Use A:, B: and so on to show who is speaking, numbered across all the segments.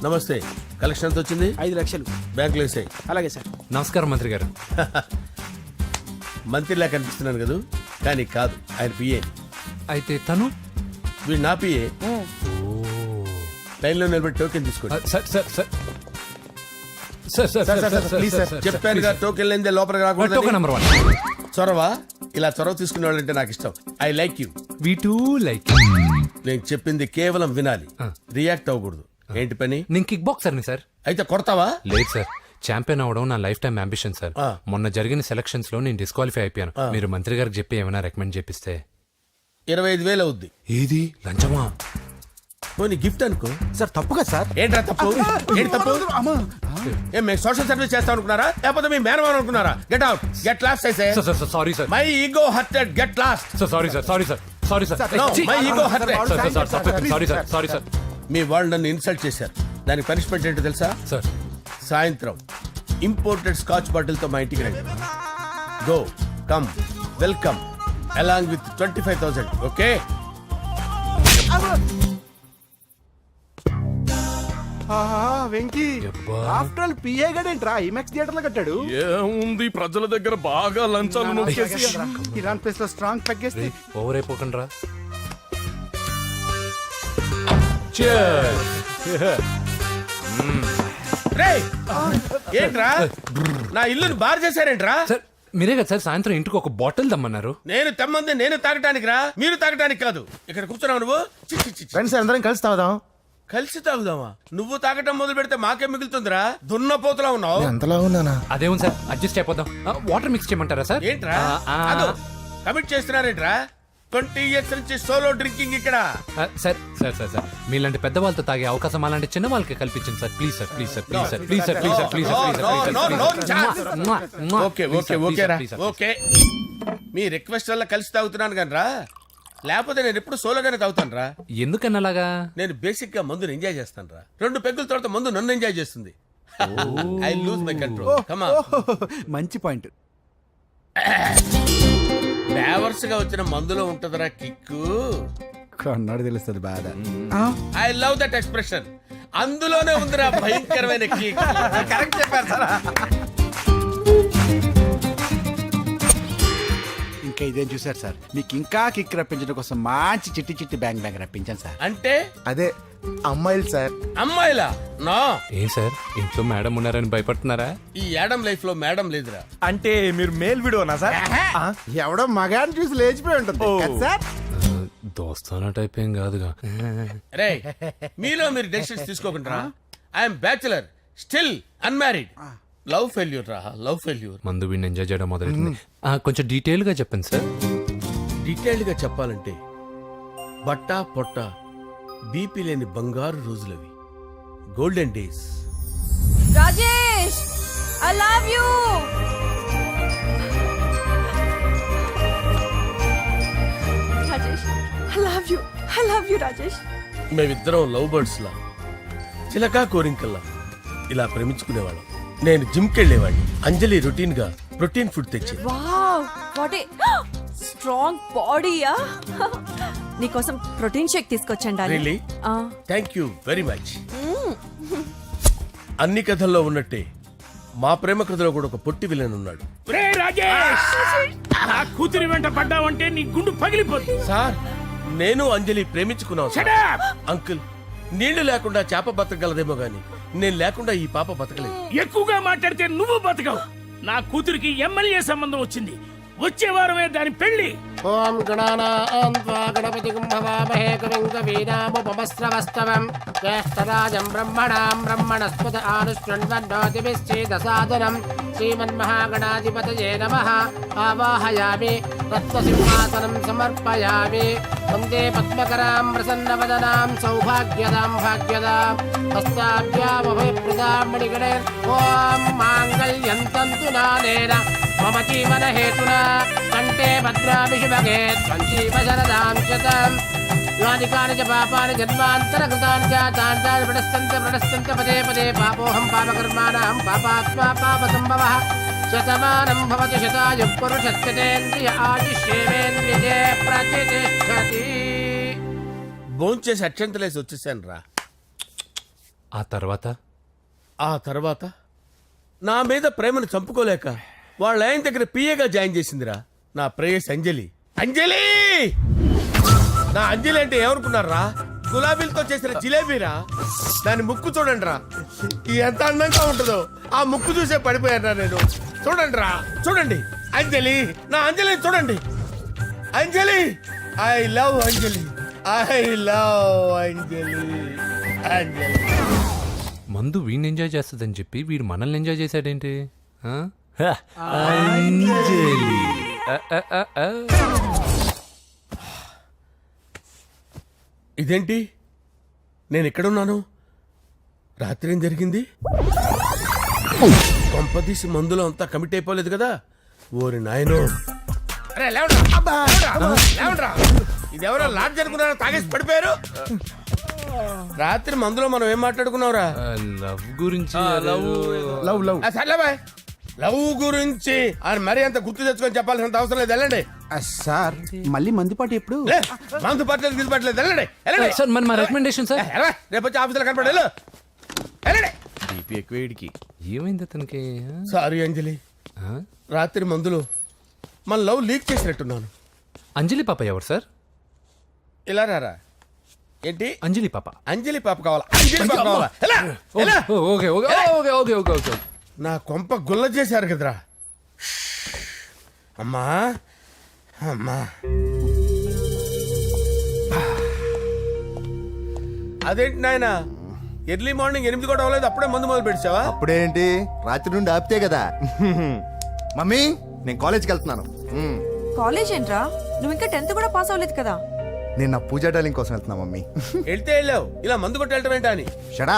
A: నమస్తే. కలెక్షన్ ఎంత వచ్చింది?
B: 5 లక్షలు.
A: బ్యాంకులో వేసాయి.
B: అలాగే సార్.
C: నమస్కారం మంత్రి గారు.
A: మంత్రిలా కనిపిస్తున్నాను కదా, కానీ కాదు, ఆయన పిఏ.
C: అయితే తను
A: వీడు నా పిఏ. లైన్లో నిలబడి టోకెన్ తీసుకోండి. చెప్పానుగా, టోకెన్ లేనిదే లోపలికి రాకూడదు.
C: నెంబర్ 1
A: చొరవ. ఇలా చొరవ తీసుకునే వాళ్ళంటే నాకు ఇష్టం. I like you.
C: We two like.
A: నేను చెప్పింది కేవలం వినాలి, రియాక్ట్ అవ్వకూడదు. ఏంటి పని?
C: నేను కిక్ బాక్సర్ని సార్.
A: అయితే కొడతావా?
C: లేదు సార్, ఛాంపియన్ అవడం నా లైఫ్ టైం అంబిషన్ సార్. మొన్న జరిగిన సెలక్షన్స్ లో నేను డిస్క్వాలిఫై అయిపోయాను. మీరు మంత్రి గారికి చెప్పి ఏమైనా రికమెండ్ చేపిస్తే.
A: 25,000 అవుద్ది.
C: ఏది లంచమా?
A: పోనీ గిఫ్ట్ అనుకో.
B: సార్ తప్పుగా సార్.
A: ఏంట్రా తప్పు? ఏంటి తప్పు? ఏం మేము సోషల్ సర్వీస్ చేస్తాం అనుకున్నారా, లేకపోతే మీ మేనమాన్ అనుకున్నారా? Get out, get lost.
C: Sorry sir,
A: my ego hurted, get lost.
C: Sorry sir, sorry sir, sorry sir.
A: My ego hurted.
C: Sorry sir, sorry sir.
A: మీ వాళ్ళు నన్ను ఇన్సల్ట్ చేశారు. దానికి పనిష్మెంట్ ఏంటో తెలుసా?
C: సార్,
A: సాయంత్రం ఇంపోర్టెడ్ స్కాచ్ బాటిల్ తో మా ఇంటికి రండి. Go, come, welcome along with 25,000. Okay?
B: Venky after all PA గడేంట్రా ఇమెక్స్ థియేటర్ లో కట్టాడు.
D: ఏముంది, ప్రజల దగ్గర బాగా లంచాలు నొక్కేసి
B: ఇరాన్ ప్లేస్ లో స్ట్రాంగ్ తగ్గేస్తే
C: ఓవర్ అయిపోకండి రా.
A: రేయ్, ఏంట్రా నా ఇల్లుని బార్ చేశారేంట్రా?
C: సార్ మీరే కదా సార్ సాయంత్రం ఇంటికి ఒక బాటిల్ దమ్మన్నారు.
A: నేను తెమ్మంది నేను తాగటానికి రా, మీరు తాగటానికి కాదు. ఇక్కడ కూర్చున్నావు నువ్వు.
B: ఫ్రెండ్స్ అందరం కలిసి తాగుదాం.
A: కలిసి తాగుదామా? నువ్వు తాగటం మొదలు పెడితే మాకే మిగులుతుందిరా. దున్నపోతులా ఉన్నావు.
B: ఎంతలా ఉన్నానా?
C: అదేమో సార్, అడ్జస్ట్ అయిపోదాం. వాటర్ మిక్స్ చేయమంటారా సార్?
A: ఏంట్రా కమిట్ చేస్తున్నారేంట్రా? 20 years నుంచి సోలో డ్రింకింగ్ ఇక్కడ.
C: సార్ సార్ సార్ సార్ మీలాంటి పెద్ద వాళ్ళతో తాగే అవకాశం అలాంటి చిన్న వాళ్ళకి కల్పించండి sir. Please sir, please sir, please sir, please sir, please sir, please sir.
A: Okay okay okay రా, ఓకే. మీ రిక్వెస్ట్ వల్ల కలిసి తాగుతున్నాను కానీ రా, లేకపోతే నేను ఎప్పుడు సోలోగానే తాగుతాను రా.
C: ఎందుకన్నా అలాగా? నేను
A: బేసిక్ గా మందుని ఎంజాయ్ చేస్తాను రా. 2 పెగ్గుల తర్వాత మందు నన్ను ఎంజాయ్ చేస్తుంది. I lose my control. Come on.
B: మంచి పాయింట్.
A: ఫ్లేవర్స్ గా వచ్చిన మందులో ఉంటదరా కిక్కు.
B: కన్నాడు తెలుస్తుంది బాధ.
A: I love that expression. అందులోనే ఉందిరా భయంకరమైన కిక్. కరెక్ట్ చెప్పారు సార్.
B: ఇంకా ఇదేం చూసారు సార్, మీకు ఇంకా కిక్ రప్పించడం కోసం మంచి చిట్టి చిట్టి బ్యాంగ్ బ్యాంగ్ రప్పించాను సార్.
A: అంటే
B: అదే అమ్మాయిలు సార్.
A: అమ్మాయిలా? నా
C: ఏం సార్ ఇంట్లో మేడం ఉన్నారని భయపడుతున్నారా?
A: ఈ యాడమ్ లైఫ్ లో మేడం లేదురా.
D: అంటే మీరు మేల్ వీడియోనా సార్?
B: ఎవడో మగాన్ని చూసి లేచిపోయి ఉంటుంది కదా సార్.
C: దోస్తానా టైప్ ఏం కాదుగా.
A: రే, మీలో మీరు డెసిషన్స్ తీసుకోకుండా. I'm bachelor, still unmarried. Love failure రా, లవ్ ఫెయిల్యూర్.
C: మందు వీడిని ఎంజాయ్ చేయడం మొదలైంది. కొంచెం డీటెయిల్ గా చెప్పండి సార్.
A: డీటెయిల్డ్ గా చెప్పాలంటే బట్టా పొట్ట బీపీ లేని బంగారు రోజులవి, golden days.
E: Rajesh, I love you. Rajesh, I love you, I love you Rajesh.
A: మేమిద్దరం లవ్ బర్డ్స్ లా, చిలకా కోరింకల్లా ఇలా ప్రేమించుకునేవాళ్ళం. నేను జిమ్ కెళ్ళేవాడిని. అంజలి రొటీన్ గా ప్రోటీన్ ఫుడ్ తెచ్చి.
E: వావ్, వాట్ ఏ స్ట్రాంగ్ బాడీయా. నీకోసం ప్రోటీన్ షేక్ తీసుకొచ్చండి.
A: Really? Thank you very much. అన్ని కథల్లో ఉన్నట్టే మా ప్రేమ కథలో కూడా ఒక పొట్టి విలన్ ఉన్నాడు.
D: కూతురి వెంట పడ్డావంటే నీ గుండు పగిలిపోతుంది.
A: సార్, నేను అంజలి ప్రేమించుకున్నాను సార్. అంకుల్, నీళ్లు లేకుండా చేప బతకగలదేమో గాని నేను లేకుండా ఈ పాప బతకలేదు.
D: ఎక్కువగా మాట్లాడితే నువ్వు బతకవు. నా కూతురికి ఎమ్మెల్యే సంబంధం వచ్చింది. వచ్చే వారమే దాని పెళ్లి.
F: ఓం గణపతి కుంభవామహే కవిం కవీనాముపమస్రవస్తవం జ్యేష్ఠరాజం బ్రహ్మణాం బ్రహ్మణస్పత ఆనుష్ణ్వన్నోతిభిశ్చేదసాదనం శ్రీమన్మహాగణాధిపతయే నమః. ఆవాహయామి రత్నసింహాసనం సమర్పయామి. వందే పద్మకరాం ప్రసన్నవదనాం సౌభాగ్యదాం భాగ్యదాం హస్తాభ్యామభయప్రదాం మణిగణే. ఓం మాంగళ్యం తంతు నానేన మమ జీవన హేతునా కంటే భద్రామి శుభగే త్వంజీవ శరదాం శతం. యాని చ పాపాని జన్మాంతరకృతాని చాతాని ప్రణశ్యంత పదే పదే పాపోహం పాపకర్మాణం పాపాత్మా పాపసంభవః. శతమానం భవతి శతాయుః పురుషస్యేంద్రియ ఆయుష్యేంద్రియే ప్రతిష్టతి.
A: భోంచేసి అక్షంతలేసి వచ్చేసాను రా.
C: ఆ తర్వాత
A: ఆ తర్వాత నా మీద ప్రేమను చంపుకోలేక వాళ్ళ ఆయన దగ్గర పిఏగా జాయిన్ చేసిందిరా నా ప్రేయస్ అంజలి. అంజలి నా అంజలి అంటే ఏమనుకున్నారా? గులాబీలతో చేసిన జిలేబీరా. దాని ముక్కు చూడండి రా, ఎంత అందంగా ఉంటుందో. ఆ ముక్కు చూసే పడిపోయారా నేను. చూడండి రా, చూడండి అంజలి, నా అంజలి చూడండి. Anjali, I love Anjali, I love Anjali. Anjali
C: మందు వీడిని ఎంజాయ్ చేస్తుందని చెప్పి వీడు మనల్ని ఎంజాయ్ చేశాడేంటి? ఆ?
A: ఇదేంటి, నేను ఎక్కడున్నాను? రాత్రి ఏం జరిగింది? కొంపదీసి మందులో అంతా కమిట్ అయిపోలేదు కదా? ఓరి నాయనో. అరే లేవండ్రా, లేవండ్రా. ఇదెవరో లాడ్జ్ అనుకున్నారో తాగేసి పడిపోయారు. రాత్రి మందులో మనం ఏం మాట్లాడుకున్నావురా?
C: లవ్ గురించి
A: లవ్ లవ్ సర్లే బాయ్. లవ్ గురించి ఆయన మరీ అంత గుర్తు తెచ్చుకొని చెప్పాల్సినంత అవసరం లేదు. వెళ్ళండి.
B: సార్ మళ్ళీ మందుపాటి ఎప్పుడు?
A: లే, మందు పట్టలేదు గిల్లు పట్టలేదు. వెళ్ళండి, వెళ్ళండి.
C: సార్ మరి మా రికమెండేషన్ సార్.
A: ఎలా? రేపు వచ్చి ఆఫీసులో కనపడి వెళ్ళు. వెళ్ళండి.
C: ఏమైంది అతనికి?
A: సారీ అంజలి,
C: ఆ?
A: రాత్రి మందులో మన లవ్ లీక్ చేసినట్టున్నాను.
C: అంజలి పాప ఎవరు సార్?
A: ఇలా రారా. ఏంటి?
C: అంజలి పాప.
A: అంజలి పాప కావాలా? అంజలి పాప కావాలా? ఎలా? ఎలా?
C: Okay okay okay okay okay okay.
A: నా కొంప గుల్ల చేశారు కదరా. అమ్మా అమ్మా. అదేంటి నాయన, ఎర్లీ మార్నింగ్ 8 కూడా అవ్వలేదు, అప్పుడే మందు మొదలు పెట్టావా?
G: అప్పుడేంటి, రాత్రి నుండి ఆపితే కదా. మమ్మీ నేను కాలేజ్కి వెళ్తున్నాను.
E: కాలేజ్ ఏంట్రా? నువ్వు ఇంకా 10th కూడా పాస్ అవ్వలేదు కదా.
G: నేను నా పూజా డాలింగ్ కోసం వెళ్తున్నా మమ్మీ.
A: వెళ్తే వెళ్ళావు, ఇలా మందు కొట్టి వెళ్ళటం ఏంటా అని.
G: షడా,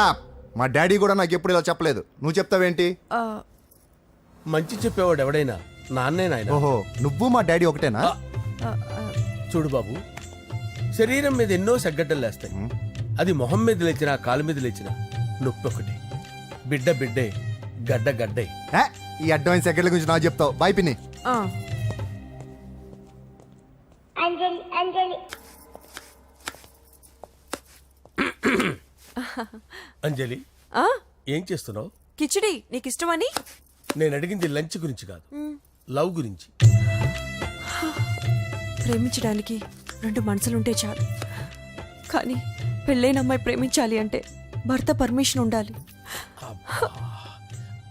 G: మా డాడీ కూడా నాకు ఎప్పుడు ఇలా చెప్పలేదు. నువ్వు చెప్తావేంటి?
E: ఆ,
A: మంచి చెప్పేవాడు ఎవడైనా నాన్నే నాయన.
G: ఓహో, నువ్వు మా డాడీ ఒకటేనా?
E: ఆ, ఆ,
A: చూడు బాబు, శరీరం మీద ఎన్నో సగ్గడ్డలు లేస్తాయి. అది మొహం మీద లేచినా కాలు మీద లేచినా నొప్పి ఒకటి. బిడ్డ బిడ్డే, గడ్డ గడ్డే.
G: ఏ, ఈ అడ్వాన్స్ సెకండ్ల గురించి నాకు చెప్తావు. బాయ్ పిన్ని.
E: ఆ.
A: అంజలి,
E: ఆ?
A: ఏం చేస్తున్నావు?
E: కిచిడి నీకు ఇష్టమని.
A: నేను అడిగింది లంచ్ గురించి కాదు, లవ్ గురించి.
E: ప్రేమించడానికి 2 మనసులుంటే చాలు, కానీ పెళ్ళైన అమ్మాయి ప్రేమించాలి అంటే భర్త పర్మిషన్ ఉండాలి.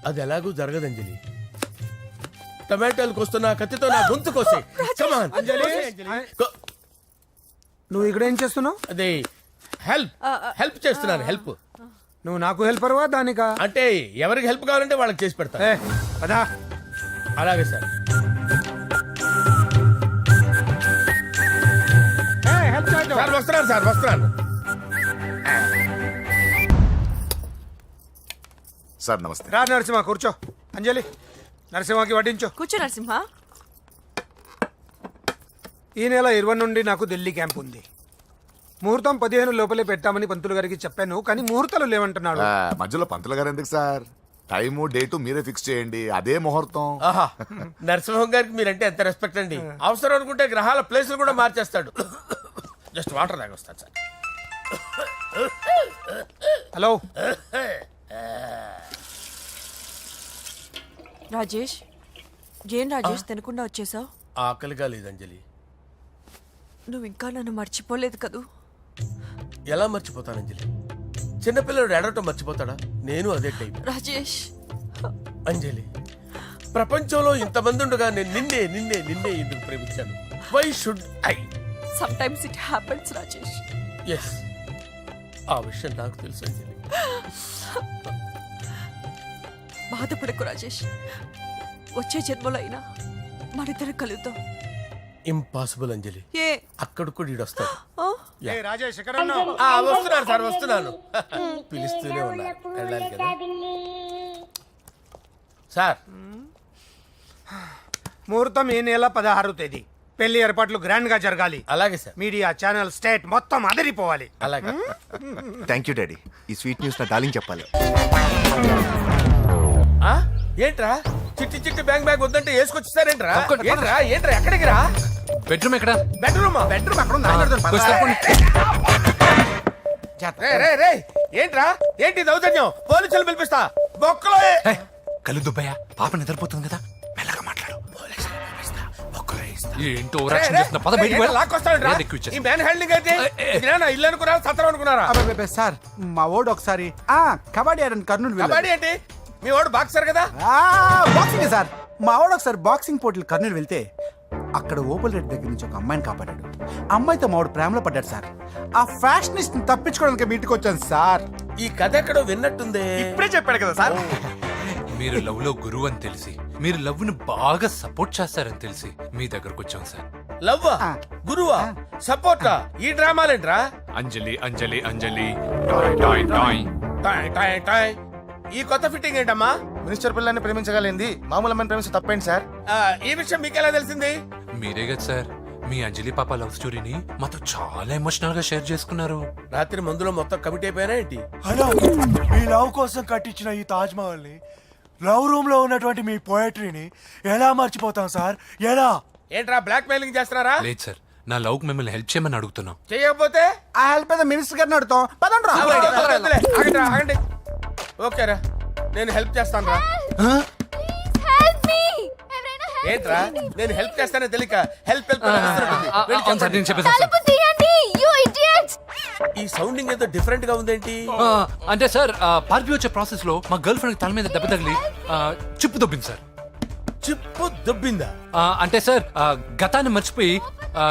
A: అది ఎలాగూ జరగదు అంజలి. టమాటాలకు వస్తున్న కత్తితో నా గొంతు కోసే. Come on. Go.
H: నువ్వు ఇక్కడ ఏం చేస్తున్నావు?
A: అదే హెల్ప్ హెల్ప్ చేస్తున్నాను. హెల్ప్
H: నువ్వు నాకు హెల్పర్వా దానికా?
A: అంటే ఎవరికి హెల్ప్ కావాలంటే వాళ్ళకి చేసి పెడతా.
H: ఏ, పదా.
A: అలాగే సార్.
H: హెల్ప్ చేయడం.
A: సార్ వస్తున్నాను, సార్ వస్తున్నాను.
I: సార్ నమస్తే.
H: రా నరసింహ, కూర్చో. అంజలి, నరసింహకి వడ్డించు.
E: కూర్చో నరసింహ.
H: ఈ నెల 20 నుండి నాకు ఢిల్లీ క్యాంప్ ఉంది. ముహూర్తం 15 లోపలే పెట్టామని పంతులు గారికి చెప్పాను, కానీ ముహూర్తాలు లేవంటున్నాడు.
I: మధ్యలో పంతులు గారు ఎందుకు సార్? టైము డేటు మీరే ఫిక్స్ చేయండి, అదే ముహూర్తం.
A: ఆహా, నరసింహం గారికి మీరంటే ఎంత రెస్పెక్ట్ అండి. అవసరం అనుకుంటే గ్రహాల ప్లేసులు కూడా మార్చేస్తాడు. జస్ట్ వాటర్ తాగొస్తాను సార్.
H: హలో,
E: రాజేష్, ఏం రాజేష్ తినకుండా వచ్చేసావు?
A: ఆకలిగా లేదు అంజలి.
E: నువ్వు ఇంకా నన్ను మర్చిపోలేదు కదూ?
A: ఎలా మర్చిపోతాను అంజలి? చిన్నపిల్లడు ఏడవటం మర్చిపోతాడా? నేను అదే టైప్.
E: రాజేష్,
A: అంజలి, ప్రపంచంలో ఇంతమంది ఉండగా నేను నిన్నే నిన్నే నిన్నే ఎందుకు ప్రేమించాను? Why should I?
E: Some times it happens Rajesh.
A: Yes, ఆ విషయం నాకు తెలుసు అంజలి.
E: బాధపడకు రాజేష్, వచ్చే జన్మలో అయినా మనిద్దరం కలుద్దాం.
A: ఇంపాసిబుల్ అంజలి.
E: ఏ?
A: అక్కడ కూడా ఈడొస్తాడు.
E: ఆ?
H: ఏ రాజేష్ ఎక్కడ ఉన్నావు?
A: వస్తున్నాను సార్, వస్తున్నాను. పిలుస్తూనే ఉన్నారు, వెళ్ళాలి కదా సార్.
H: ముహూర్తం ఈ నెల 16వ తేదీ. పెళ్లి ఏర్పాట్లు గ్రాండ్ గా జరగాలి.
A: అలాగే సార్.
H: మీడియా ఛానల్ స్టేట్ మొత్తం అదిరిపోవాలి.
A: అలాగే.
G: Thank you daddy. ఈ స్వీట్ న్యూస్ నా డార్లింగ్ చెప్పాలి.
A: ఆ? ఏంట్రా చిట్టి చిట్టి బ్యాంక్ బ్యాగ్ వద్దంటే వేసుకొచ్చేసారేంట్రా? ఏంట్రా ఏంట్రా ఎక్కడికి రా?
C: బెడ్రూమ్ ఎక్కడ?
A: బెడ్రూమ్.
B: బెడ్రూమ్ అక్కడ ఉంది.
C: కొంచెం తప్పండి.
A: రే ఏంట్రా ఏంటి దౌర్జన్యం? పోలీసులు పిలిపిస్తా. బొక్కలో
C: కళ్ళు దుబ్బయ్యా, పాప నిద్రపోతుంది కదా, మెల్లగా మాట్లాడు. ఏంటో ఓవరాక్షన్ చేస్తున్నా, పద బయటికి వెళ్ళు. ఏది ఎక్కువ ఇచ్చేస్తా.
A: ఈ మ్యాన్ హ్యాండింగ్ అయితే ఇదేనా ఇల్లు అనుకున్నారా సత్రం అనుకున్నారా?
B: అబ్బే సార్, మా ఓడు ఒకసారి కబడ్డీ ఆడని కర్నూలు వెళ్ళాడు.
A: కబడ్డీ ఏంటి? మీ వాడు బాక్సర్ కదా.
B: బాక్సింగ్ సార్, మా వాడు ఒకసారి బాక్సింగ్ పోటీలు కర్నూలు వెళ్తే అక్కడ ఓపెల్ రెడ్డి దగ్గర నుంచి ఒక అమ్మాయిని కాపాడాడు. అమ్మాయితో మా వాడు ప్రేమలో పడ్డాడు సార్. ఆ ఫ్యాషనిస్ట్ తప్పించుకోవడానికి మీ ఇంటికి వచ్చాను సార్.
A: ఈ కథ ఎక్కడో విన్నట్టుంది.
B: ఇప్పుడే చెప్పాడు కదా సార్.
C: మీరు లవ్ లో గురువు అని తెలిసి, మీరు లవ్ ను బాగా సపోర్ట్ చేస్తారని తెలిసి మీ దగ్గరకు వచ్చాం సార్.
A: లవ్వా గురువా సపోర్టా? ఈ డ్రామాలేంట్రా?
C: Anjali Anjali Anjali toy toy toy.
A: Toy toy toy. ఈ కొత్త ఫిట్టింగ్ ఏంటమ్మా?
G: మినిస్టర్ పిల్లల్ని ప్రేమించగలిగింది మామూలు అమ్మని ప్రేమించి తప్పేంటి సార్?
A: ఈ విషయం మీకెలా తెలిసింది?
C: మీరే కదా సార్ మీ అంజలి పాప లవ్ స్టోరీని మాతో చాలా ఎమోషనల్ గా షేర్ చేసుకున్నారు.
A: రాత్రి మందులో మొత్తం కమిటీ అయిపోయినా ఏంటి?
J: హలో, మీ లవ్ కోసం కట్టించిన ఈ తాజ్ మహల్ ని, లవ్ రూమ్ లో ఉన్నటువంటి మీ పోయట్రీని ఎలా మర్చిపోతాం సార్? ఎలా?
A: ఏంట్రా బ్లాక్ మెయిలింగ్ చేస్తున్నారా?
C: లేదు సార్, నా లవ్ కు మిమ్మల్ని హెల్ప్ చేయమని అడుగుతున్నాం.
A: చేయకపోతే
B: ఆ హెల్ప్ అయితే మినిస్టర్ గారిని అడుగుతాం. పదండి రా.
A: వద్దులే, ఆగండి రా, ఆగండి. ఓకేరా, నేను హెల్ప్ చేస్తాను రా. ఏంట్రా నేను హెల్ప్ చేస్తానే తెలియక హెల్ప్ హెల్ప్ అని అరుస్తున్నట్టుంది. వెళ్ళి
C: అవును సార్,
A: చెప్పండి.
C: నేను చెప్పేసాను సార్.
A: ఈ సౌండింగ్ ఏదో డిఫరెంట్ గా ఉందేంటి?
C: అంటే సార్ పార్టీ వచ్చే ప్రాసెస్ లో మా గర్ల్ ఫ్రెండ్ తల మీద దెబ్బ తగిలి చిప్పు దొబ్బింది సార్.
A: చిప్పు దొబ్బిందా?
C: అంటే సార్ గతాన్ని మర్చిపోయి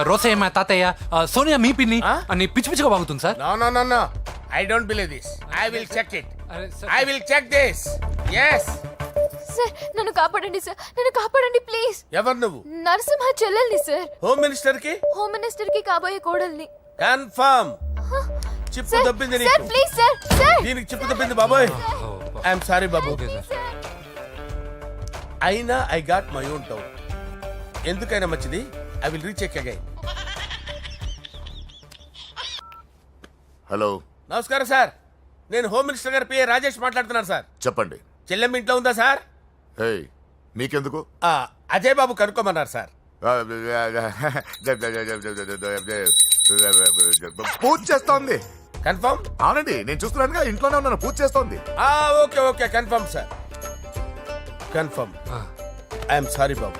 C: రోసయ్య మా తాతయ్య, సోనియా మీ పిన్ని అని పిచ్చి పిచ్చిగా వాగుతుంది sir.
A: No no no no, I don't believe this. I will check it.
C: అరే sir.
A: I will check this. yes.
K: Sir నన్ను కాపాడండి సార్, నన్ను కాపాడండి ప్లీజ్.
A: ఎవరు నువ్వు?
K: నరసింహ చెల్లెల్ని సార్,
A: హోమ్ మినిస్టర్ కి
K: హోమ్ మినిస్టర్ కి కాబోయే కోడల్ని.
A: కన్ఫర్మ్. చిప్పు
K: సార్
A: దొబ్బింది
K: సార్
A: నీకు.
K: ప్లీజ్ సార్, సార్
A: దీనికి చిప్పు దొబ్బింది బాబోయ్. ఐఎమ్ సారీ బాబు.
C: Okay sir.
A: అయినా I got my own town. ఎందుకైనా మంచిది, I will recheck again.
I: Hello,
A: నమస్కారం సార్, నేను హోమ్ మినిస్టర్ గారి పిఏ రాజేష్ మాట్లాడుతున్నాను సార్.
I: చెప్పండి.
A: చెల్లెమ్మ ఇంట్లో ఉందా సార్?
I: హే, మీకెందుకు?
A: అజయ్ బాబు కనుక్కోమన్నారు సార్.
I: పూజ చేస్తోంది.
A: కన్ఫర్మ్?
I: అవునండి, నేను చూస్తున్నానుగా, ఇంట్లోనే ఉన్నాను, పూజ చేస్తోంది.
A: Okay okay, confirm sir, confirm. I'm sorry బాబు,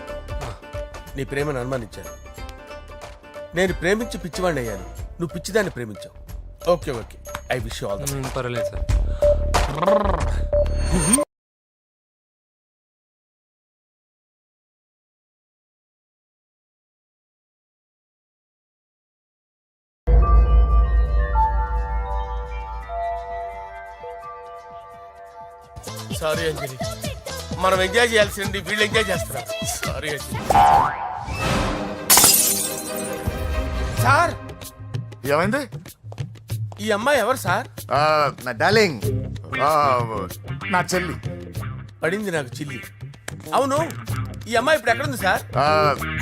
A: నీ ప్రేమను అనుమానించాను. నేను ప్రేమించి పిచ్చివాడిని అయ్యాను, నువ్వు పిచ్చిదాన్ని ప్రేమించావు. Okay okay, I wish you all the best.
C: పర్వాలేదు సార్.
A: సారీ అంజలి, మనం ఎంజాయ్ చేయాల్సింది వీళ్ళు ఎంజాయ్ చేస్తున్నారు. సారీ అంజలి. సార్,
I: ఏమైంది?
A: ఈ అమ్మాయి ఎవరు సార్?
G: నా డార్లింగ్.
I: నా చెల్లి.
A: పడింది నాకు చిల్లి. అవును, ఈ అమ్మాయి ఇప్పుడు ఎక్కడుంది సార్?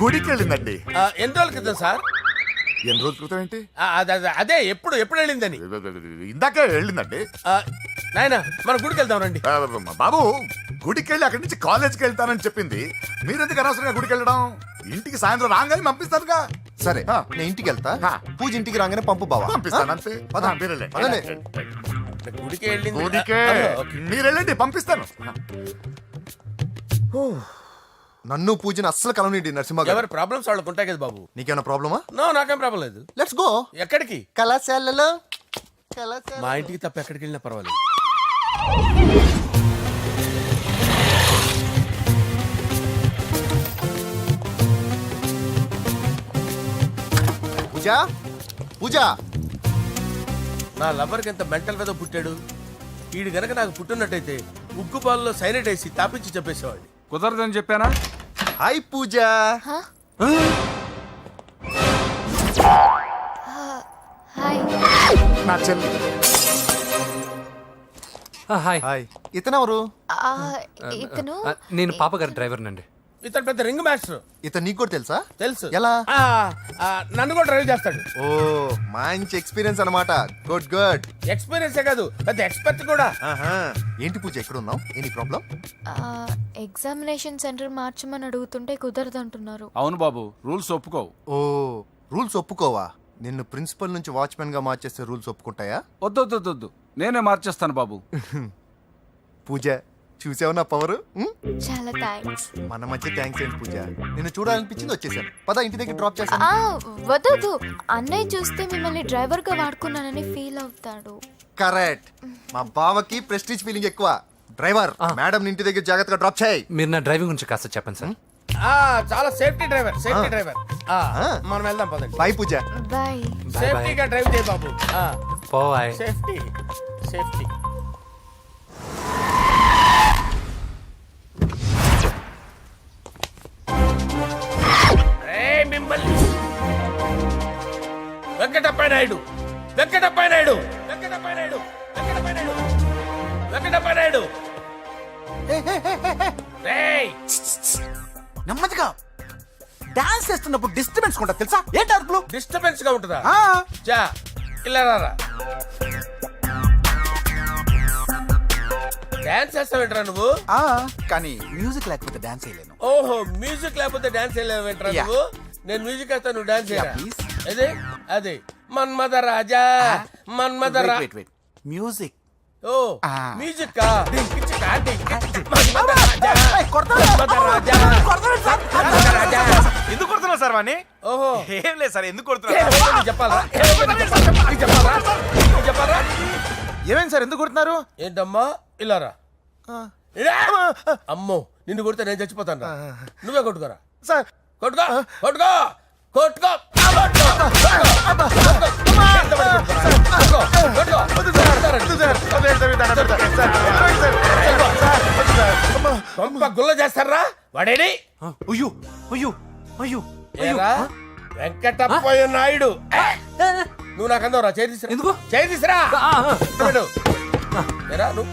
I: గుడికి వెళ్ళిందండి.
A: ఎన్ని రోజుల క్రితం సార్?
I: ఎన్ని రోజుల క్రితం ఏంటి?
A: అదే ఎప్పుడు వెళ్ళిందని.
I: ఇందాకే వెళ్ళిందండి.
A: నాయనా, మన గుడికి వెళ్దాం రండి.
I: బాబు, గుడికి వెళ్ళి అక్కడి నుంచి కాలేజ్కి వెళ్తానని చెప్పింది. మీరెందుకు అనవసరంగా గుడికి వెళ్ళడం? ఇంటికి సాయంత్రం రాగానే పంపిస్తారుగా.
G: సరే, నేను ఇంటికి వెళ్తా. పూజ ఇంటికి రాగానే పంపు బావా.
I: పంపిస్తాను అంతే.
G: పద.
I: మీరెళ్ళండి.
G: పదండి.
A: గుడికి వెళ్ళింది.
I: గుడికే.
A: ఓకే.
I: మీరు వెళ్ళండి, పంపిస్తాను.
G: నన్ను పూజని అస్సలు కలవనిండి నరసింహ గారు.
A: ఎవరి ప్రాబ్లమ్స్ వాళ్ళకు ఉంటాయి కదా బాబు.
G: నీకేమైనా ప్రాబ్లమా?
A: నో, నాకేం ప్రాబ్లం లేదు.
G: Let's go.
A: ఎక్కడికి?
G: కళాశాలలో.
A: మా ఇంటికి తప్ప ఎక్కడికి వెళ్ళినా పర్వాలేదు.
G: పూజ, పూజ.
A: నా లవర్కి ఎంత మెంటల్ మీద పుట్టాడు. వీడు గనక నాకు పుట్టినట్టయితే ఉగ్గు పాలలో సైనట్ వేసి తాపించి చెప్పేసేవాడిని.
H: కుదరదని చెప్పానా?
G: హాయ్ పూజ.
K: హాయ్.
I: నా చెల్లి.
C: హాయ్.
G: హాయ్. ఇతనెవరు?
K: ఇతను
C: నేను పాప గారి డ్రైవర్ నండి.
A: ఇతను పెద్ద రింగ్ మాస్టర్.
G: ఇతను నీకు కూడా తెలుసా?
A: తెలుసు.
G: ఎలా?
A: నన్ను కూడా డ్రైవ్ చేస్తాడు.
G: ఓ, మంచి ఎక్స్పీరియన్స్ అన్నమాట. Good good.
A: ఎక్స్పీరియన్సే కాదు, పెద్ద ఎక్స్పర్ట్ కూడా.
G: ఏంటి పూజ, ఎక్కడ ఉన్నావు? Any problem?
K: ఎగ్జామినేషన్ సెంటర్ మార్చమని అడుగుతుంటే కుదరదంటున్నారు.
H: అవును బాబు, రూల్స్ ఒప్పుకోవు.
G: ఓ, రూల్స్ ఒప్పుకోవా? నిన్ను ప్రిన్సిపల్ నుంచి వాచ్మెన్ గా మార్చేస్తే రూల్స్ ఒప్పుకుంటాయా?
H: వద్దు,
J: నేనే మార్చేస్తాను బాబు.
G: పూజ చూసావు నా పవర్.
K: చాలా థ్యాంక్స్.
G: మన మధ్య థ్యాంక్స్ ఏంటి పూజ, నిన్ను చూడాలనిపించింది వచ్చేసాను. పద ఇంటి దగ్గర డ్రాప్ చేస్తాను.
K: వద్దు అన్నయ్య చూస్తే మిమ్మల్ని డ్రైవర్ గా వాడుకున్నానని ఫీల్ అవుతాడు.
G: కరెక్ట్, మా బావకి ప్రెస్టీజ్ ఫీలింగ్ ఎక్కువ. డ్రైవర్, మేడం ఇంటి దగ్గర జాగ్రత్తగా డ్రాప్ చేయి.
C: మీరు నా డ్రైవింగ్ గురించి కాస్త చెప్పండి సార్.
A: చాలా సేఫ్టీ డ్రైవర్. మనం వెళ్దాం పదండి.
G: బాయ్ పూజ.
K: బాయ్.
A: సేఫ్టీగా డ్రైవ్ చేయి బాబు.
C: పోవాయ్.
A: సేఫ్టీ. మిమ్మల్ని వెంకటప్ప నాయుడు.
B: నెమ్మదిగా డాన్స్ చేస్తున్నప్పుడు డిస్టర్బెన్స్ కొంటా తెలుసా? ఏంటి అరుపులు?
A: డిస్టర్బెన్స్ గా ఉంటుందా?
B: ఆ,
A: చా ఇలా రారా. డాన్స్ చేస్తావేంట్రా నువ్వు?
B: ఆ, కానీ మ్యూజిక్ లేకపోతే డాన్స్ చేయలేను.
A: ఓహో, మ్యూజిక్ లేకపోతే డాన్స్ చేయలేవేంట్రా
B: Yeah.
A: నువ్వు? నేను మ్యూజిక్ వేస్తా, నువ్వు డాన్స్ చేయరా?
B: Yeah, please.
A: అదే మన్మథ రాజా.
B: Wait music.
A: ఓ
B: Ah.
A: మ్యూజిక్ కా మన్మథ రాజా.
J: ఎందుకు కొడుతున్నారు సార్ వాణ్ణి?
A: ఓహో,
J: ఏం లేదు సార్, ఎందుకు
A: నీకు చెప్పాలా?
J: ఏమైంది సార్, ఎందుకు కొడుతున్నారు?
A: ఏంటమ్మా ఇలా రా. ఇలా. అమ్మో, నిన్ను కొడితే నేను చచ్చిపోతాను రా. నువ్వే కొట్టుకోరా.
J: సార్
A: కొట్టుకో. గుల్ల చేస్తారా వాడేడి?
J: అయ్యో అయ్యో అయ్యో
A: ఏరా వెంకటప్పయ్య నాయుడు. నువ్వు నాకు అందవరా? చేయి తీసురా.
C: ఎందుకు?
A: చేయి తీసురా. పెట్టు. ఏరా నువ్వు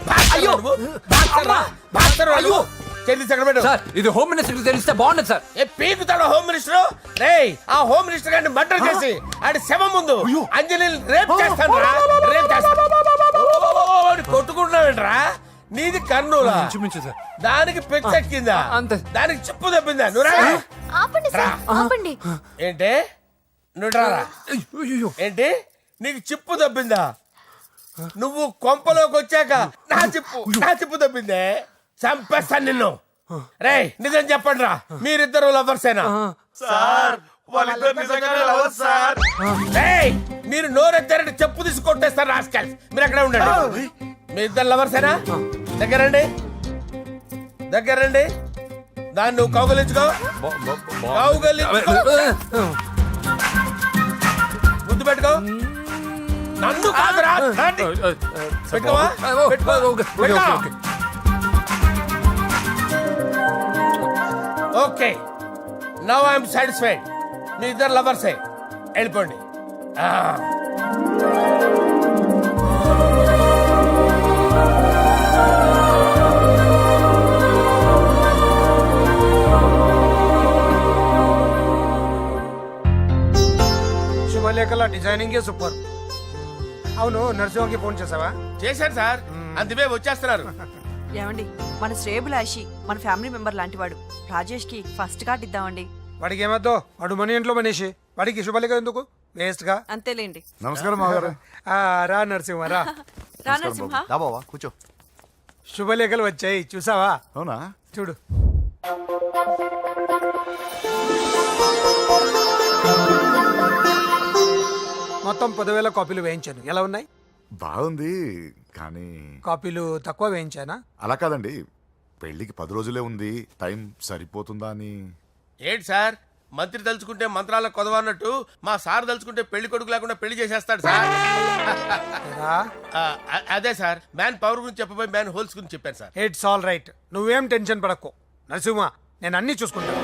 A: బాక్సర్రా నువ్వు. చేయి తీసి అక్కడ పెట్టు.
C: సార్ ఇది హోమ్ మినిస్టర్ తెలిస్తే బాగుండదు సార్.
A: ఏ పీకుతాడు హోమ్ మినిస్టర్? రేయ్, ఆ హోమ్ మినిస్టర్ గారిని మర్డర్ చేసి ఆడి శవం ముందు అంజలి రేప్ చేస్తాను రా. రేప్ చేస్తాను. కొట్టుకుంటున్నావేంట్రా? నీది కర్నూలా?
C: ఇంచుమించు సార్.
A: దానికి పెచ్చెక్కిందా?
C: అంతే.
A: దానికి చిప్పు తప్పిందా? నువ్వు రా.
K: ఆపండి సార్, ఆపండి.
A: ఏంటి? నువ్వు రారా. ఏంటి నీకు చిప్పు తప్పిందా? నువ్వు కొంపలోకి వచ్చాక నా చిప్పు తప్పిందే. చంపేస్తాను నిన్ను. రేయ్, నిజం చెప్పండి రా, మీరిద్దరు లవర్సేనా?
J: సార్ వాళ్ళిద్దరు నిజంగానే లవర్స్ సార్.
A: రేయ్, మీరు నోరెత్తారంటే చెప్పు తీసి కొట్టేస్తారు రాస్కల్స్. మీరు అక్కడే ఉండండి. మీ ఇద్దరు లవర్సేనా? దగ్గరండి. దాన్ని నువ్వు కౌగలించుకో. ముద్దు పెట్టుకో. నన్ను కాదురా. పెట్టుకోవా? పెట్టుకో. Okay, now I'm satisfied. మీ ఇద్దరు లవర్సే, వెళ్ళిపోండి.
H: శుభలేఖల డిజైనింగ్ సూపర్. అవును, నరసింహకి ఫోన్ చేసావా?
A: చేశాను సార్, అందువే వచ్చేస్తున్నారు.
E: ఏమండి, మన శ్రేయబులాషి మన ఫ్యామిలీ మెంబర్ లాంటివాడు. రాజేష్ కి ఫస్ట్ కార్డ్ ఇద్దామండి.
H: వాడికి ఏమద్దో, వాడు మన ఇంట్లో మనిషి, వాడికి శుభలేఖ ఎందుకు వేస్ట్ గా?
E: అంతేలేండి.
I: నమస్కారం మావారు.
H: రా నరసింహ రా.
E: రా నరసింహ.
G: దా బావా కూర్చో.
H: శుభలేఖలు వచ్చాయి, చూసావా?
I: అవునా?
H: చూడు. మొత్తం 10,000 కాపీలు వేయించాను. ఎలా ఉన్నాయి?
I: బాగుంది, కానీ
H: కాపీలు తక్కువ వేయించానా?
I: అలా కాదండి, పెళ్లికి 10 రోజులే ఉంది, టైం సరిపోతుందా అని.
A: ఏంటి సార్, మంత్రి తలుచుకుంటే మంత్రాలకు కొదవన్నట్టు మా సార్ తలుచుకుంటే పెళ్లి కొడుకు లేకుండా పెళ్లి చేసేస్తాడు సార్.
H: రా.
A: అదే సార్, మ్యాన్ పవర్ గురించి చెప్పబోయి మ్యాన్ హోల్స్ గురించి చెప్పాను సార్.
H: ఇట్స్ ఆల్ రైట్, నువ్వేం టెన్షన్ పడకు నరసింహ, నేను అన్ని చూసుకుంటాను.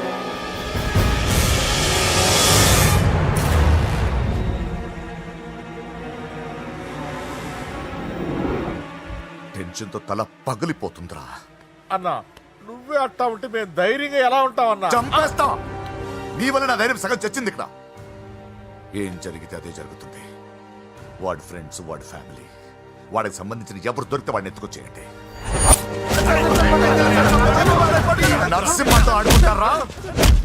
I: టెన్షన్తో తల పగిలిపోతుందిరా.
A: అన్నా, నువ్వే అట్టా ఉంటే మేము ధైర్యంగా ఎలా ఉంటామన్నా?
I: చంపేస్తాం. నీ వల్ల నా ధైర్యం సగం చచ్చింది ఇక్కడ. ఏం జరిగితే అదే జరుగుతుంది. వాడి ఫ్రెండ్స్, వాడి ఫ్యామిలీ, వాడికి సంబంధించిన ఎవరు దొరికితే వాడిని ఎత్తుకొచ్చేయండి. నరసింహతో ఆడుకుంటారా?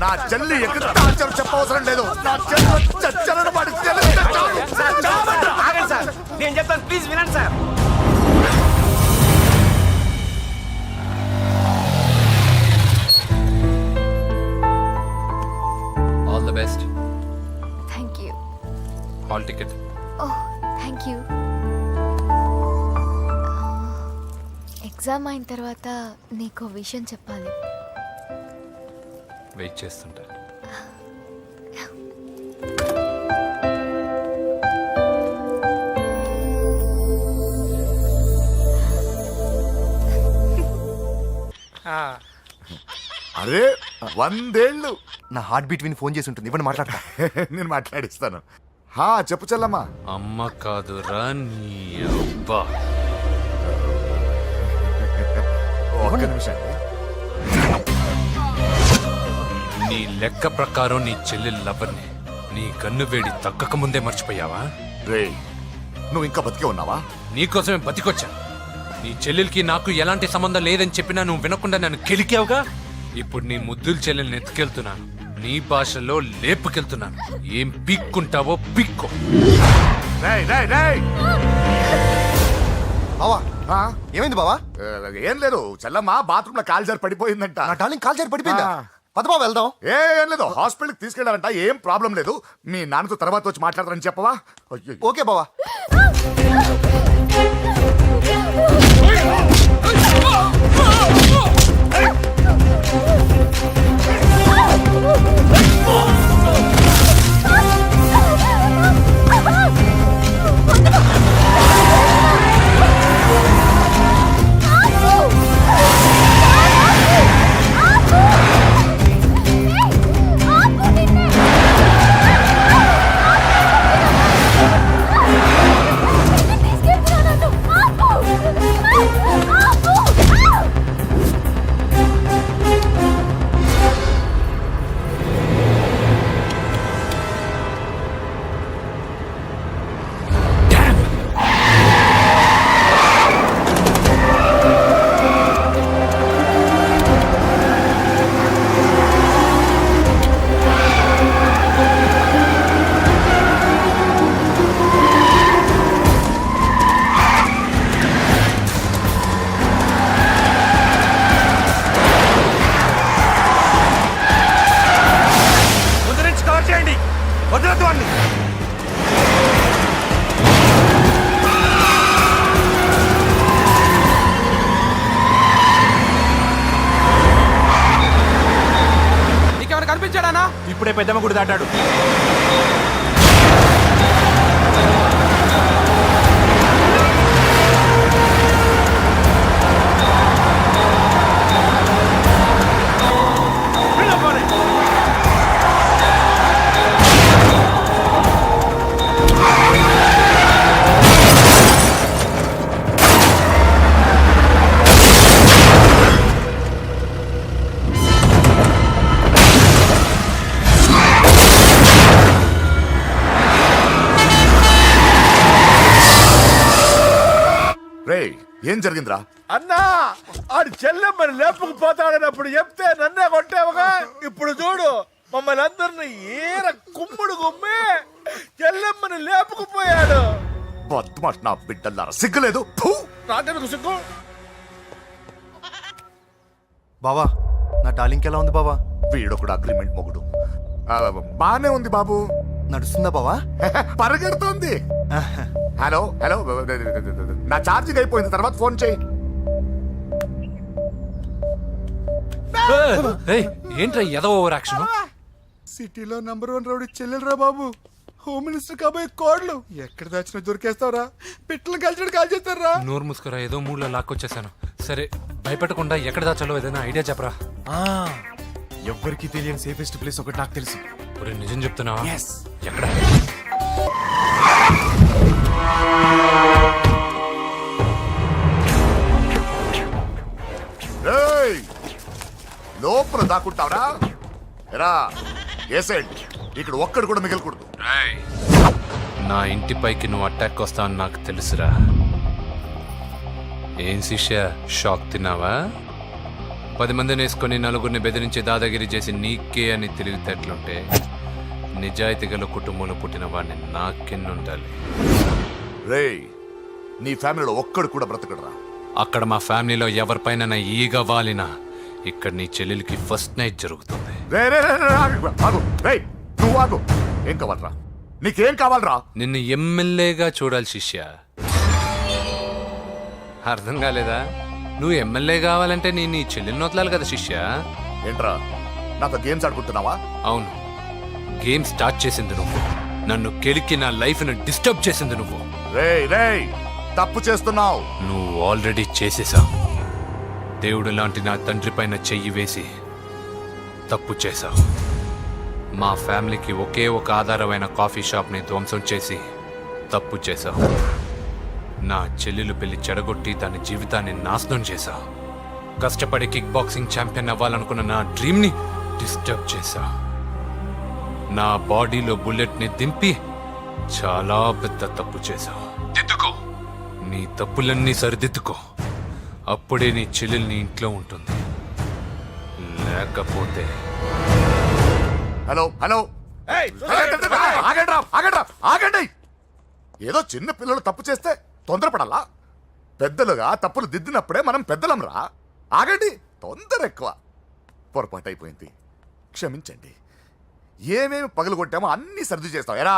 I: నా చెల్లి ఎక్కడ చెప్పవసరం లేదు. నా చెల్లి
J: నేను చెప్తాను, ప్లీజ్ వినండి sir.
C: Hall ticket.
K: Oh thank you. Exam అయిన తర్వాత నీకు విషయం చెప్పాలి.
C: వెయిట్ చేస్తుంటా.
I: అరే 100 ఏళ్ళు.
G: నా హార్ట్ బీట్ విని ఫోన్ చేసి ఉంటుంది, ఇవ్వండి మాట్లాడతా.
I: నేను మాట్లాడిస్తాను. చెప్పు చెల్లమ్మా.
C: అమ్మ కాదురా నీ అబ్బా.
I: ఒక్క నిమిషం.
C: నీ లెక్క ప్రకారం నీ చెల్లెలు లవర్ని నీ కన్ను వేడి తగ్గక ముందే మర్చిపోయావా?
I: రే నువ్వు ఇంకా బతికే ఉన్నావా?
C: నీకోసమే బతికొచ్చా. నీ చెల్లెలకి నాకు ఎలాంటి సంబంధం లేదని చెప్పినా నువ్వు వినకుండా నన్ను కెలికావుగా. ఇప్పుడు నీ ముద్దుల చెల్లెల్ని ఎత్తుకెళ్తున్నాను, నీ భాషలో లేపుకెళ్తున్నాను. ఏం పీక్కుంటావో పీక్కో.
I: రేయ్ రేయ్ రేయ్.
G: బావా ఏమైంది బావా?
I: ఏం లేదు, చెల్లమ్మ బాత్రూమ్ లో కాలు జారి పడిపోయిందంట.
G: నా డార్లింగ్ కాల్ చేరి పడిపోయిందా? పద బావ వెళ్దాం.
I: ఏం లేదు, హాస్పిటల్కి తీసుకెళ్ళారంట. ఏం ప్రాబ్లం లేదు. మీ నాన్నతో తర్వాత వచ్చి మాట్లాడతారని చెప్పవా? అయ్యో.
G: ఓకే బావా.
H: నీకేమైనా కనిపించాడానా?
J: ఇప్పుడే పెద్దమ్మ గుడి దాటాడు.
I: ఏం జరిగిందిరా?
A: అన్నా ఆడి చెల్లెమ్మని లేపుకుపోతాడనప్పుడు చెప్తే నన్నే కొట్టావుగా. ఇప్పుడు చూడు మమ్మల్ని అందరిని ఏర కుమ్ముడు గుమ్మి చెల్లెమ్మని లేపుకుపోయాడు.
I: బద్మాష్ నా బిడ్డల్లారా, సిగ్గులేదు?
A: నాకెందుకు సిగ్గు?
G: బావా నా డార్లింగ్ ఎలా ఉంది బావా?
I: వీడొకడు అగ్రిమెంట్ మొగుడు. బానే ఉంది బాబు.
G: నడుస్తుందా బావా?
I: పరిగెడుతోంది. హలో హలో, నా ఛార్జింగ్ అయిపోయింది, తర్వాత ఫోన్ చేయి.
C: ఏంట్రా ఏదో ఓవర్ యాక్షన్?
B: సిటీలో #1 రౌడీ చెల్లెలరా బాబు. హోమ్ మినిస్టర్ కాబోయే కోడ్లు ఎక్కడ దాచిన దొరికేస్తావరా? పిట్టలు కలిసి కాల్ చేస్తారా?
C: నోరు ముసుకురా, ఏదో మూడ్లో లాక్కొచ్చేసాను. సరే భయపెట్టకుండా ఎక్కడ దాచాలో ఏదైనా ఐడియా చెప్పరా.
J: ఎవ్వరికి తెలియని సేఫెస్ట్ ప్లేస్ ఒకటి నాకు తెలుసు.
C: ఒరే నిజం చెప్తున్నావా? ఎక్కడ?
I: లోపల దాక్కుంటావరా? ఎరా ఏసైడ్, ఇక్కడ ఒక్కడు కూడా మిగలకూడదు.
C: నా ఇంటిపైకి నువ్వు అటాక్ వస్తావని నాకు తెలుసురా. ఏం శిష్య, షాక్ తిన్నావా? 10 మందిని వేసుకొని నలుగురిని బెదిరించి దాదాగిరి చేసి నీకే అని తెలివితేటలుంటే నిజాయితీ గల కుటుంబంలో పుట్టిన వాడిని నాకెన్నుండాలి.
I: రేయ్, నీ ఫ్యామిలీలో ఒక్కడు కూడా బ్రతకడరా?
C: అక్కడ మా ఫ్యామిలీలో ఎవరిపైన ఈగ వాలినా ఇక్కడ నీ చెల్లెలికి ఫస్ట్ నైట్ జరుగుతుంది.
I: రే రే రే రే, ఆగు. రేయ్ నువ్వు ఆగు. ఏం కావాలరా? నీకేం కావాలరా?
C: నిన్ను ఎమ్మెల్యేగా చూడాలి శిష్య. అర్థం కాలేదా? నువ్వు ఎమ్మెల్యే కావాలంటే నేను నీ చెల్లెల్ని వదలాలి కదా శిష్య.
I: ఏంట్రా నాతో గేమ్స్ ఆడుకుంటున్నావా?
C: అవును, గేమ్ స్టార్ట్ చేసింది నువ్వు. నన్ను కెలికి నా లైఫ్ను డిస్టర్బ్ చేసింది నువ్వు.
I: రేయ్ రేయ్ తప్పు చేస్తున్నావు.
C: నువ్వు ఆల్రెడీ చేసేసావు. దేవుడు లాంటి నా తండ్రి పైన చెయ్యి వేసి తప్పు చేశావు. మా ఫ్యామిలీకి ఒకే ఒక ఆధారమైన కాఫీ షాప్ని ధ్వంసం చేసి తప్పు చేశావు. నా చెల్లెలు పెళ్లి చెడగొట్టి దాని జీవితాన్ని నాశనం చేశావు. కష్టపడి కిక్ బాక్సింగ్ ఛాంపియన్ అవ్వాలనుకున్న నా డ్రీమ్ని డిస్టర్బ్ చేశావు. నా బాడీలో బుల్లెట్ని దింపి చాలా పెద్ద తప్పు చేశావు. దిద్దుకో, నీ తప్పులన్నీ సరిదిద్దుకో. అప్పుడే నీ చెల్లెలు నీ ఇంట్లో ఉంటుంది. లేకపోతే
I: హలో హలో
A: ఏయ్,
I: ఆగండి ఆగండి ఆగండి. ఏదో చిన్న పిల్లలు తప్పు చేస్తే తొందరపడాలా? పెద్దలుగా తప్పులు దిద్దినప్పుడే మనం పెద్దలంరా. ఆగండి, తొందర ఎక్కువ. పొరపాటు అయిపోయింది, క్షమించండి. ఏమేమి పగలగొట్టామో అన్ని సర్ది చేస్తాం. ఎరా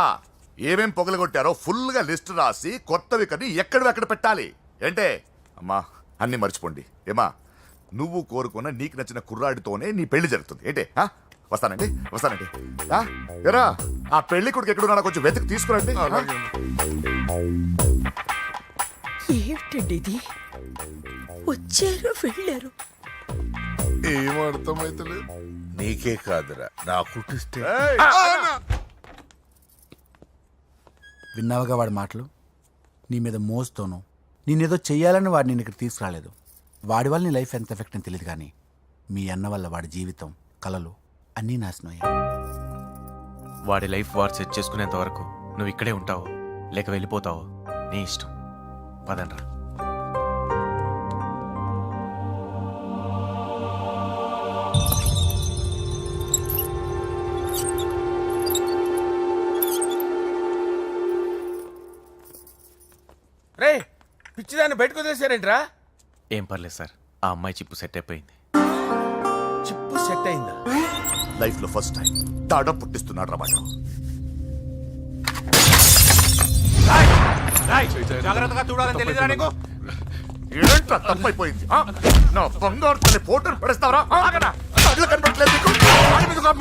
I: ఏమేం పగలగొట్టారో ఫుల్గా లిస్ట్ రాసి కొత్తవి కని ఎక్కడివి పెట్టాలి. ఏంటే అమ్మా అన్ని మర్చిపోండి. ఏమా నువ్వు కోరుకున్న నీకు నచ్చిన కుర్రాడితోనే నీ పెళ్లి జరుగుతుంది. ఏంటే వస్తానండి వస్తానండి. ఎరా ఆ పెళ్లి కొడుకు ఎక్కడున్నా కొంచెం వెతికి తీసుకురండి.
E: ఏమిటండి ఇది? వచ్చారు వెళ్ళారు.
I: ఏం అర్థమైతలేదు.
A: నీకే కాదురా నాకు ట్విస్ట్.
B: విన్నావుగా వాడి మాటలు? నీ మీద మోస్తోనూ నేనేదో చెయ్యాలని వాడు నేను ఇక్కడ తీసుకురాలేదు. వాడి వల్ల నీ లైఫ్ ఎంత ఎఫెక్ట్ అని తెలియదు, కానీ మీ అన్న వల్ల వాడి జీవితం, కలలు అన్నీ నాశనం అయ్యాయి.
L: వాడి లైఫ్ వాడు సెట్ చేసుకునేంత వరకు నువ్వు ఇక్కడే ఉంటావు, లేక వెళ్ళిపోతావు, నీ ఇష్టం. పదండ్రా.
A: రే పిచ్చిదాన్ని బయటకు వదిలేశారేంట్రా?
L: ఏం పర్లేదు సార్, ఆ అమ్మాయి చిప్పు సెట్ అయిపోయింది.
A: చిప్పు సెట్ అయిందా?
I: లైఫ్ లో ఫస్ట్ టైం తాడ పుట్టిస్తున్నాడు రా వాడు.
A: జాగ్రత్తగా చూడాలని తెలియదురా నీకు?
I: ఏంట్రా తప్పైపోయింది? నా బంగారు తల్లి ఫోటోలు పడేస్తావరా? కళ్ళు కనపడట్లేదు నీకు?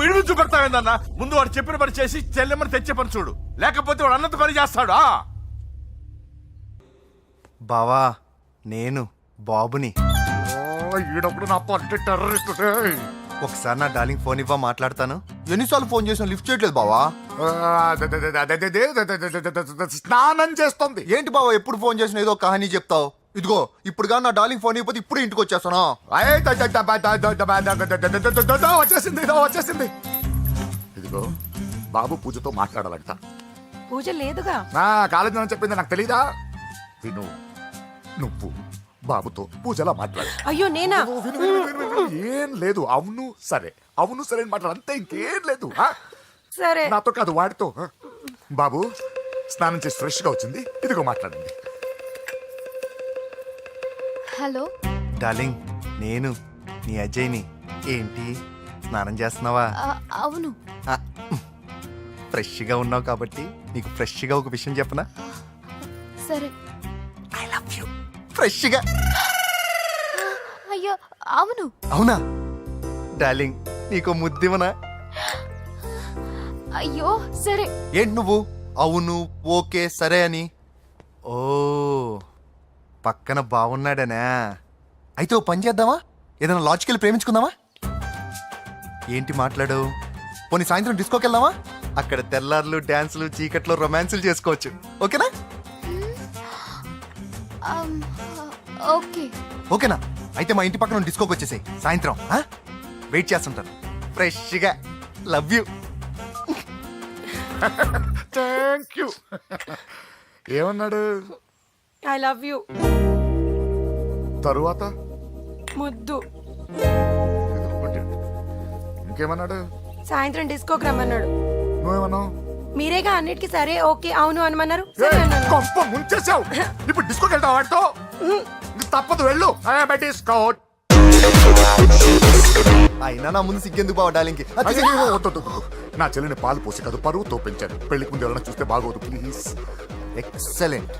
A: మిడిమి చూపెడతావేందన్న? ముందు వాడు చెప్పిన పని చేసి చెల్లెమ్మని తెచ్చే పని చూడు, లేకపోతే వాడు అన్నంత పని చేస్తాడు.
G: బావా నేను బాబుని.
I: ఈడప్పుడు నా పట్టి టెర్రరిస్ట్.
G: ఒకసారి నా డార్లింగ్ ఫోన్ ఇవ్వ, మాట్లాడతాను. ఎన్నిసార్లు ఫోన్ చేసినా లిఫ్ట్ చేయట్లేదు బావా.
I: స్నానం చేస్తుంది.
G: ఏంటి బావా ఎప్పుడు ఫోన్ చేసినా ఏదో కహానీ చెప్తావు. ఇదిగో ఇప్పుడు కానీ నా డార్లింగ్ ఫోన్ ఇవ్వకపోతే ఇప్పుడు ఇంటికి వచ్చేస్తాను.
I: వచ్చేసింది. ఇదిగో బాబు పూజతో మాట్లాడాలంట.
E: పూజ లేదుగా.
I: కాలేజీ అని చెప్పింది నాకు తెలీదా? విను, నువ్వు బాబుతో పూజలా మాట్లాడు.
E: అయ్యో నేనా?
I: ఏం లేదు. అవును సరే, అవును సరే అని మాట్లాడు, అంతే, ఇంకేం లేదు.
E: సరే.
I: నాతో కాదు, వాడితో. బాబు స్నానం చేసి ఫ్రెష్ గా వచ్చింది, ఇదిగో మాట్లాడండి.
K: హలో
G: డార్లింగ్ నేను నీ అజయ్ని. ఏంటి స్నానం చేస్తున్నావా?
K: అవును.
G: ఫ్రెష్గా ఉన్నావు కాబట్టి నీకు ఫ్రెష్గా ఒక విషయం చెప్పనా?
K: సరే.
G: I love you. ఫ్రెష్గా.
K: అయ్యో అవును.
G: అవునా డార్లింగ్, నీకు ముద్దివనా?
K: అయ్యో సరే.
G: ఏంటి నువ్వు అవును ఓకే సరే అని? ఓ పక్కన బాగున్నాడనా? అయితే ఓ పని చేద్దామా? ఏదైనా లాజికల్ ప్రేమించుకుందామా? ఏంటి మాట్లాడు? పోనీ సాయంత్రం డిస్కోకి వెళ్దామా? అక్కడ తెల్లార్లు డాన్సులు, చీకట్లో రొమాన్సులు చేసుకోవచ్చు. ఓకేనా?
K: ఓకే.
G: ఓకేనా? అయితే మా ఇంటి పక్కన డిస్కోకి వచ్చేసాయి సాయంత్రం. వెయిట్ చేస్తుంటాను ఫ్రెష్గా. Love you.
I: Thank you. ఏమన్నాడు?
E: I love you.
I: తరువాత
E: ముద్దు.
I: ఇంకేమన్నాడు?
E: సాయంత్రం డిస్కోకి రమ్మన్నాడు.
I: నువ్వేమన్నావు?
E: మీరేగా అన్నిటికీ సరే ఓకే అవును అనమన్నారు. సరే అన్నాను.
I: కొంప ముంచేసావు. ఇప్పుడు డిస్కోకి వెళ్తావు వాడితో? తప్పదు, వెళ్ళు. డిస్కో.
G: అయినా నా ముందు సిగ్గెందుకు బావ డార్లింగ్కి?
I: నా చెల్లిని పాలు పోసి కాదు పరువుతో పెంచాను. పెళ్లికి ముందు ఎవరైనా చూస్తే బాగోదు ప్లీజ్.
G: ఎక్సలెంట్.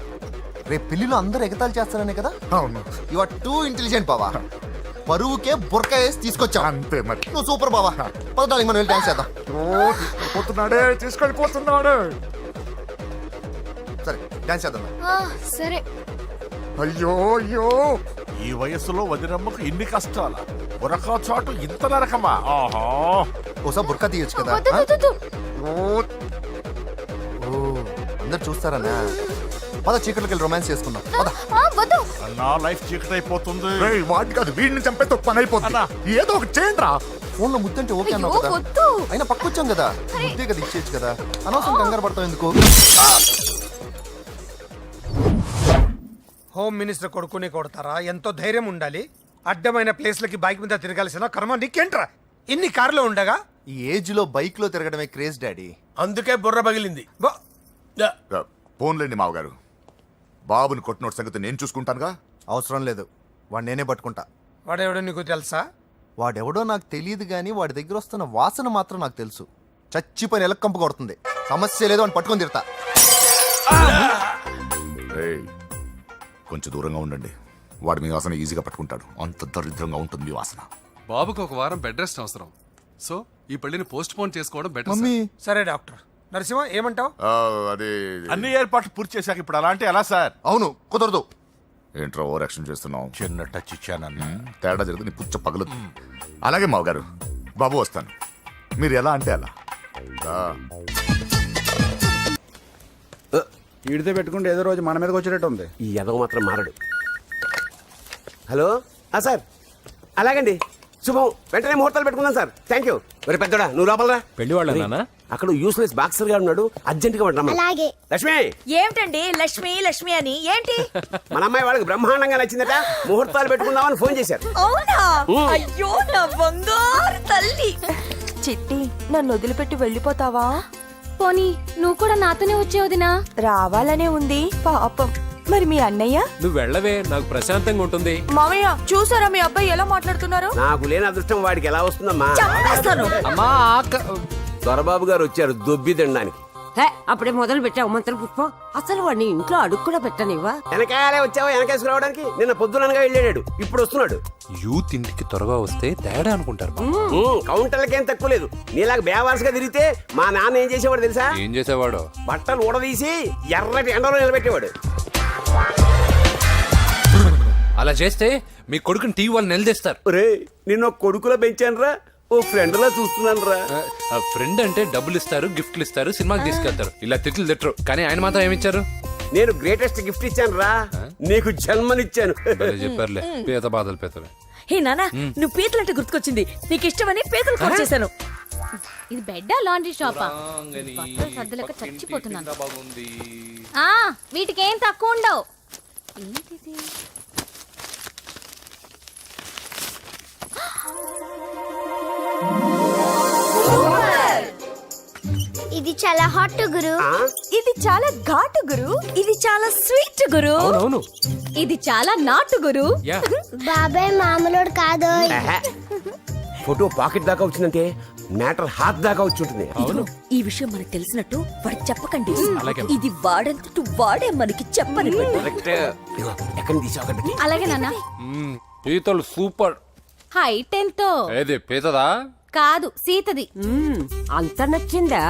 G: రేపు పెళ్లిలో అందరూ ఎగతాళి చేస్తారనే కదా.
I: అవును
G: యు ఆర్ టూ ఇంటెలిజెంట్ బావా. పరువుకే బుర్కా వేసి తీసుకొచ్చా.
I: అంతే మరి.
G: నువ్వు సూపర్ బావా. పద డార్లింగ్, మనం వెళ్ళి డాన్స్ చేద్దాం.
I: పోతున్నాడే, తీసుకెళ్ళిపోతున్నాడు.
G: సరే డాన్స్ చేద్దాం.
K: సరే.
I: అయ్యో అయ్యో, ఈ వయస్సులో వదినమ్మకు ఇన్ని కష్టాల బురకా చాటు ఇంత నరకమా? ఆహా,
G: ఓసారి బుర్కా తీయొచ్చు కదా.
K: వద్దు, వద్దు, వద్దు.
G: ఓ, అందరు చూస్తారనా? పద చీకట్లోకి వెళ్ళి రొమాన్స్ చేసుకుందాం. పద.
K: వద్దు.
I: నా లైఫ్ చీకటి అయిపోతుంది. వాటి కాదు, వీడిని చంపేతో పని అయిపోతుంది. ఏదో ఒకటి చేయండి రా.
G: ఫోన్ లో ముద్దంటే ఓకే
K: అయ్యో,
G: అన్నావు కదా.
K: వద్దు.
G: అయినా పక్కొచ్చాం కదా, ముద్దే కదా ఇచ్చేయచ్చు కదా. అనవసరం కంగారు పడతావు ఎందుకు?
H: హోమ్ మినిస్టర్ కొడుకునే కొడతారా? ఎంతో ధైర్యం ఉండాలి. అడ్డమైన ప్లేస్లకి బైక్ మీద తిరగాల్సిన కర్మ నీకేంట్రా? ఇన్ని కార్లో ఉండగా
G: ఈ ఏజ్ లో బైక్ లో తిరగడమే క్రేజ్ డాడీ.
A: అందుకే బుర్ర పగిలింది.
H: బా-
I: ఫోన్లేండి మావగారు, బాబుని కొట్టినోటి సంగతి నేను చూసుకుంటానుగా.
G: అవసరం లేదు, వాడు నేనే పట్టుకుంటా.
H: వాడెవడో నీకు తెలుసా?
G: వాడెవడో నాకు తెలియదు కానీ వాడి దగ్గర వస్తున్న వాసన మాత్రం నాకు తెలుసు. చచ్చిపోయిన ఎలక కంపు కొడుతుంది. సమస్య లేదు, వాడిని పట్టుకొని తిడతా.
I: ఏయ్, కొంచెం దూరంగా ఉండండి. వాడు మీ వాసన ఈజీగా పట్టుకుంటాడు. అంత దరిద్రంగా ఉంటుంది మీ వాసన.
C: బాబుకి ఒక వారం బెడ్ రెస్ట్ అవసరం. సో ఈ పెళ్లిని పోస్ట్ పోన్ చేసుకోవడం బెటర్.
G: మమ్మీ
H: సరే డాక్టర్ నరసింహ, ఏమంటావు?
I: అది
J: అన్ని ఏర్పాట్లు పూర్తి చేశాక ఇప్పుడు అలాంటి ఎలా సార్?
G: అవును, కుదరదు.
I: ఏంట్రా ఓవర్ యాక్షన్ చేస్తున్నావు?
J: చిన్న టచ్ ఇచ్చానన్నా.
I: తేడా జరిగితే నీ పుచ్చ పగలు. అలాగే మావగారు, బాబు వస్తాను. మీరు ఎలా అంటే అలా.
B: ఈడితే పెట్టుకుంటే ఏదో రోజు మన మీదకి వచ్చేటట్టు ఉంది.
F: ఈ ఎదవ మాత్రం మారడు. హలో సార్, అలాగండి, శుభం. వెంటనే ముహూర్తాలు పెట్టుకుందాం సార్. Thank you. మరి పెద్దోడా, నువ్వు లోపలరా.
D: పెళ్లి వాళ్ళ
F: అక్కడ యూస్లెస్ బాక్సర్ గా ఉన్నాడు, అర్జెంట్ గా రమ్మని.
K: అలాగే.
F: లక్ష్మి,
E: ఏమిటండి లక్ష్మి లక్ష్మి అని ఏంటి?
F: మన అమ్మాయి వాళ్ళకి బ్రహ్మాండంగా నచ్చిందట, ముహూర్తాలు పెట్టుకుందామని ఫోన్ చేశారు.
E: అవునా? అయ్యో నా బంగారు తల్లి.
K: చిట్టి, నన్ను వదిలిపెట్టి వెళ్ళిపోతావా? పోనీ నువ్వు కూడా నాతోనే వచ్చేవదినా? రావాలనే ఉంది పాపం. మరి మీ అన్నయ్య?
D: నువ్వు వెళ్ళవే, నాకు ప్రశాంతంగా ఉంటుంది.
E: మామయ్య చూసారా మీ అబ్బాయి ఎలా మాట్లాడుతున్నారు?
F: నాకు లేని అదృష్టం వాడికి ఎలా వస్తుందమ్మా?
E: చంపేస్తాను.
D: అమ్మా
F: దొరబాబు గారు వచ్చారు దొబ్బి తినడానికి.
M: అప్పుడే మొదలు పెట్టావు మంత్ర పుష్పం. అసలు వాడిని ఇంట్లో అడుగు కూడా పెట్టనివ్వా?
F: వెనకాలే వచ్చావా? వెనకేసుకు రావడానికి నిన్న పొద్దుననగా వెళ్ళాడు, ఇప్పుడు వస్తున్నాడు.
C: యూత్ ఇంటికి త్వరగా వస్తే తేడా అనుకుంటారు.
F: కౌంటర్లకేం తక్కువ లేదు. నీలాగా బేవారసుగా తిరిగితే మా నాన్న ఏం చేసేవాడు తెలుసా?
C: ఏం చేసేవాడు?
F: బట్టలు ఊడదీసి ఎర్రటి ఎండలో నిలబెట్టేవాడు.
C: అలా చేస్తే మీ కొడుకుని టీవీ వాళ్ళు నిలదీస్తారు.
F: రే, నిన్న కొడుకులో పెంచాను రా, ఓ ఫ్రెండ్ లా చూస్తున్నాను రా.
C: ఫ్రెండ్ అంటే డబ్బులు ఇస్తారు, గిఫ్ట్లు ఇస్తారు, సినిమాకి తీసుకెళ్తారు. ఇలా తిట్లు తిట్టరు. కానీ ఆయన మాత్రం ఏమిచ్చారు?
F: నేను గ్రేటెస్ట్ గిఫ్ట్ ఇచ్చాను రా, నీకు జన్మనిచ్చాను.
C: చెప్పారులే, పీత బాధలు పీతలే.
E: హే నానా, నువ్వు పీతలంటే గుర్తుకొచ్చింది. నీకు ఇష్టమని పీతలు కాల్ చేశాను.
K: ఇది బెడ్డా లాండ్రీ షాపా? బట్టలు సర్దలేక చచ్చిపోతున్నాను. వీటికి ఏం తక్కువ ఉండవు. ఏంటిది? ఇది చాలా హాట్ గురు.
E: ఇది చాలా ఘాటు గురు. ఇది చాలా స్వీట్ గురు.
D: అవును,
K: ఇది చాలా నాటు గురు. బాబాయ్ మామూలుడు కాదు.
F: ఫోటో పాకెట్ దాకా వచ్చిందంటే మ్యాటర్ హాత్ దాకా వచ్చి ఉంటుంది.
E: ఈ విషయం మనకు తెలిసినట్టు వాడికి చెప్పకండి. ఇది వాడంతట వాడే మనకి చెప్పని.
F: ఎక్కడ తీసావు?
K: అలాగే నాన్న.
C: పీతలు సూపర్.
K: హైట్ ఎంతో?
C: ఏది పీతదా?
K: కాదు, సీతది.
M: అంత నచ్చిందా?